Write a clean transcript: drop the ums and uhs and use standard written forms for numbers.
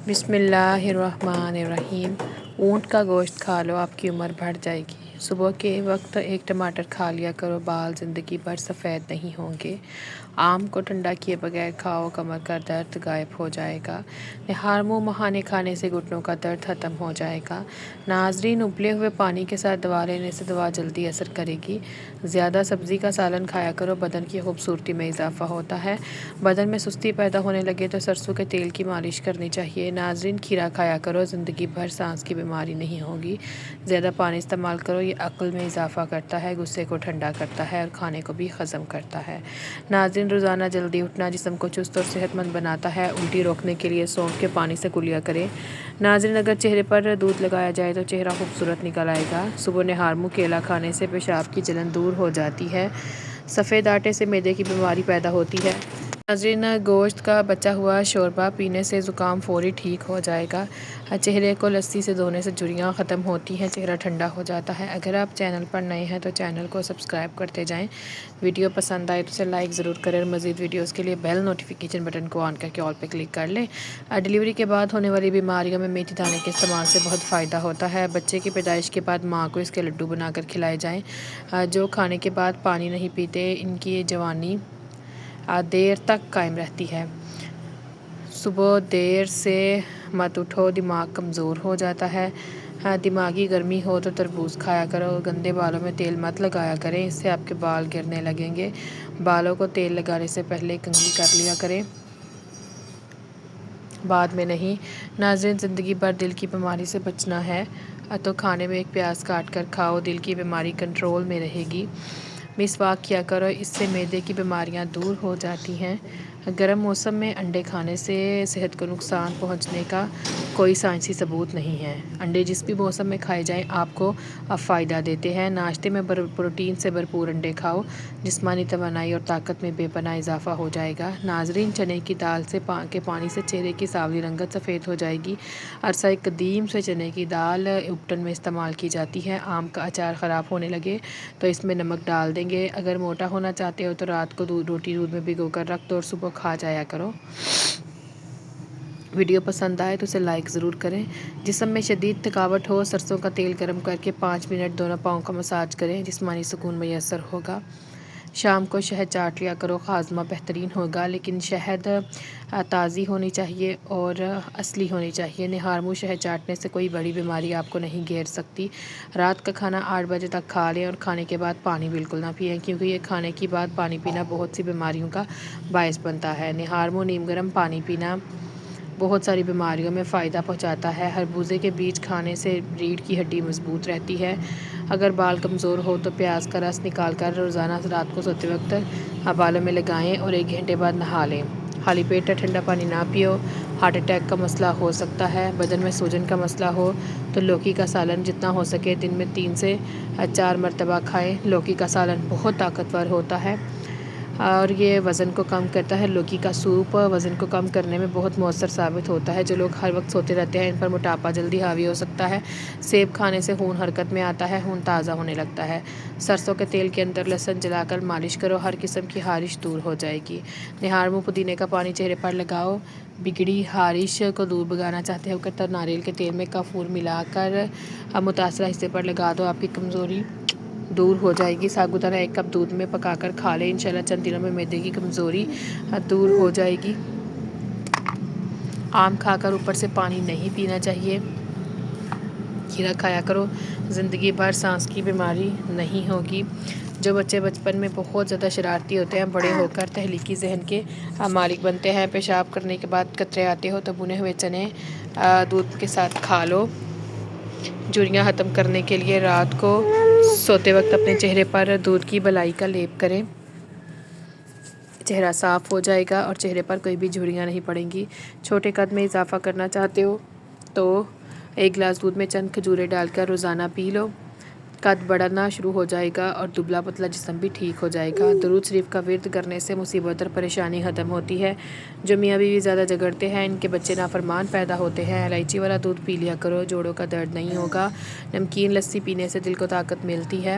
بسم اللہ الرحمن الرحیم۔ اونٹ کا گوشت کھا لو، آپ کی عمر بڑھ جائے گی۔ صبح کے وقت ایک ٹماٹر کھا لیا کرو، بال زندگی بھر سفید نہیں ہوں گے۔ آم کو ٹھنڈا کیے بغیر کھاؤ، کمر کا درد غائب ہو جائے گا۔ نہار منہ مہانے کھانے سے گھٹنوں کا درد ختم ہو جائے گا۔ ناظرین، ابلے ہوئے پانی کے ساتھ دوا لینے سے دوا جلدی اثر کرے گی۔ زیادہ سبزی کا سالن کھایا کرو، بدن کی خوبصورتی میں اضافہ ہوتا ہے۔ بدن میں سستی پیدا ہونے لگے تو سرسوں کے تیل کی مالش کرنی چاہیے۔ ناظرین، کھیرا کھایا کرو، زندگی بھر سانس کی بیماری نہیں ہوگی۔ زیادہ پانی استعمال کرو، یہ عقل میں اضافہ کرتا ہے، غصے کو ٹھنڈا کرتا ہے اور کھانے کو بھی ہضم کرتا ہے۔ ناظرین، روزانہ جلدی اٹھنا جسم کو چست اور صحت مند بناتا ہے۔ الٹی روکنے کے لیے سونف کے پانی سے کلیا کریں۔ ناظرین، اگر چہرے پر دودھ لگایا جائے تو چہرہ خوبصورت نکل آئے گا۔ صبح نہار منہ کیلا کھانے سے پیشاب کی جلن دور ہو جاتی ہے۔ سفید آٹے سے معدے کی بیماری پیدا ہوتی ہے۔ ناظرین، گوشت کا بچا ہوا شوربہ پینے سے زکام فوری ٹھیک ہو جائے گا۔ چہرے کو لسی سے دھونے سے جھریاں ختم ہوتی ہیں، چہرہ ٹھنڈا ہو جاتا ہے۔ اگر آپ چینل پر نئے ہیں تو چینل کو سبسکرائب کرتے جائیں۔ ویڈیو پسند آئے تو اسے لائک ضرور کریں اور مزید ویڈیوز کے لیے بیل نوٹیفیکیشن بٹن کو آن کر کے آل پہ کلک کر لیں۔ ڈیلیوری کے بعد ہونے والی بیماریوں میں میتھی دانے کے استعمال سے بہت فائدہ ہوتا ہے۔ بچے کی پیدائش کے بعد ماں کو اس کے لڈو بنا کر کھلائے جائیں۔ جو کھانے کے بعد پانی نہیں پیتے، ان کی جوانی دیر تک قائم رہتی ہے۔ صبح دیر سے مت اٹھو، دماغ کمزور ہو جاتا ہے۔ دماغی گرمی ہو تو تربوز کھایا کرو۔ گندے بالوں میں تیل مت لگایا کریں، اس سے آپ کے بال گرنے لگیں گے۔ بالوں کو تیل لگانے سے پہلے کنگھی کر لیا کریں، بعد میں نہیں۔ ناظرین، زندگی بھر دل کی بیماری سے بچنا ہے تو کھانے میں ایک پیاز کاٹ کر کھاؤ، دل کی بیماری کنٹرول میں رہے گی۔ مسواک کیا کرو، اس سے معدے کی بیماریاں دور ہو جاتی ہیں۔ گرم موسم میں انڈے کھانے سے صحت کو نقصان پہنچنے کا کوئی سائنسی ثبوت نہیں ہے۔ انڈے جس بھی موسم میں کھائے جائیں آپ کو فائدہ دیتے ہیں۔ ناشتے میں پروٹین سے بھرپور انڈے کھاؤ، جسمانی توانائی اور طاقت میں بے پناہ اضافہ ہو جائے گا۔ ناظرین، چنے کی دال کے پانی سے چہرے کی سانولی رنگت سفید ہو جائے گی۔ عرصہ قدیم سے چنے کی دال اپٹن میں استعمال کی جاتی ہے۔ آم کا اچار خراب ہونے لگے تو اس میں نمک ڈال دیں گے۔ اگر موٹا ہونا چاہتے ہو تو رات کو روٹی دودھ میں بھگو کر رکھ دو اور صبح کھا جایا کرو۔ ویڈیو پسند آئے تو اسے لائک ضرور کریں۔ جسم میں شدید تھکاوٹ ہو، سرسوں کا تیل گرم کر کے 5 منٹ دونوں پاؤں کا مساج کریں، جسمانی سکون میسر ہوگا۔ شام کو شہد چاٹ لیا کرو، ہاضمہ بہترین ہوگا، لیکن شہد تازی ہونی چاہیے اور اصلی ہونی چاہیے۔ نہار منہ شہد چاٹنے سے کوئی بڑی بیماری آپ کو نہیں گھیر سکتی۔ رات کا کھانا 8 بجے تک کھا لیں اور کھانے کے بعد پانی بالکل نہ پئیں، کیونکہ یہ کھانے کے بعد پانی پینا بہت سی بیماریوں کا باعث بنتا ہے۔ نہار منہ نیم گرم پانی پینا بہت ساری بیماریوں میں فائدہ پہنچاتا ہے۔ خربوزے کے بیج کھانے سے ریڑھ کی ہڈی مضبوط رہتی ہے۔ اگر بال کمزور ہو تو پیاز کا رس نکال کر روزانہ رات کو سوتے وقت بالوں میں لگائیں اور 1 گھنٹے بعد نہا لیں۔ خالی پیٹ ٹھنڈا پانی نہ پیو، ہارٹ اٹیک کا مسئلہ ہو سکتا ہے۔ بدن میں سوجن کا مسئلہ ہو تو لوکی کا سالن جتنا ہو سکے دن میں 3 سے 4 مرتبہ کھائیں۔ لوکی کا سالن بہت طاقتور ہوتا ہے اور یہ وزن کو کم کرتا ہے۔ لوکی کا سوپ وزن کو کم کرنے میں بہت مؤثر ثابت ہوتا ہے۔ جو لوگ ہر وقت سوتے رہتے ہیں ان پر موٹاپا جلدی حاوی ہو سکتا ہے۔ سیب کھانے سے خون حرکت میں آتا ہے، خون تازہ ہونے لگتا ہے۔ سرسوں کے تیل کے اندر لہسن جلا کر مالش کرو، ہر قسم کی خارش دور ہو جائے گی۔ نہار منہ پودینے کا پانی چہرے پر لگاؤ، بگڑی خارش کو دور بھگانا چاہتے ہو تو ناریل کے تیل میں کافور ملا کر متاثرہ حصے پر لگا دو، آپ کی کمزوری دور ہو جائے گی۔ سابودانہ 1 کپ دودھ میں پکا کر کھا لیں، انشاءاللہ چند دنوں میں معدے کی کمزوری دور ہو جائے گی۔ آم کھا کر اوپر سے پانی نہیں پینا چاہیے۔ کھیرا کھایا کرو، زندگی بھر سانس کی بیماری نہیں ہوگی۔ جو بچے بچپن میں بہت زیادہ شرارتی ہوتے ہیں بڑے ہو کر تخلیقی ذہن کے مالک بنتے ہیں۔ پیشاب کرنے کے بعد قطرے آتے ہو تو بھنے ہوئے چنے دودھ کے ساتھ کھا لو۔ جھریاں ختم کرنے کے لیے رات کو سوتے وقت اپنے چہرے پر دودھ کی بلائی کا لیپ کریں، چہرہ صاف ہو جائے گا اور چہرے پر کوئی بھی جھریاں نہیں پڑیں گی۔ چھوٹے قد میں اضافہ کرنا چاہتے ہو تو 1 گلاس دودھ میں چند کھجوریں ڈال کر روزانہ پی لو، قد بڑھنا شروع ہو جائے گا اور دبلا پتلا جسم بھی ٹھیک ہو جائے گا۔ درود شریف کا ورد کرنے سے مصیبت اور پریشانی ختم ہوتی ہے۔ جو میاں بیوی زیادہ جھگڑتے ہیں ان کے بچے نافرمان پیدا ہوتے ہیں۔ الائچی والا دودھ پی لیا کرو، جوڑوں کا درد نہیں ہوگا۔ نمکین لسی پینے سے دل کو طاقت ملتی ہے۔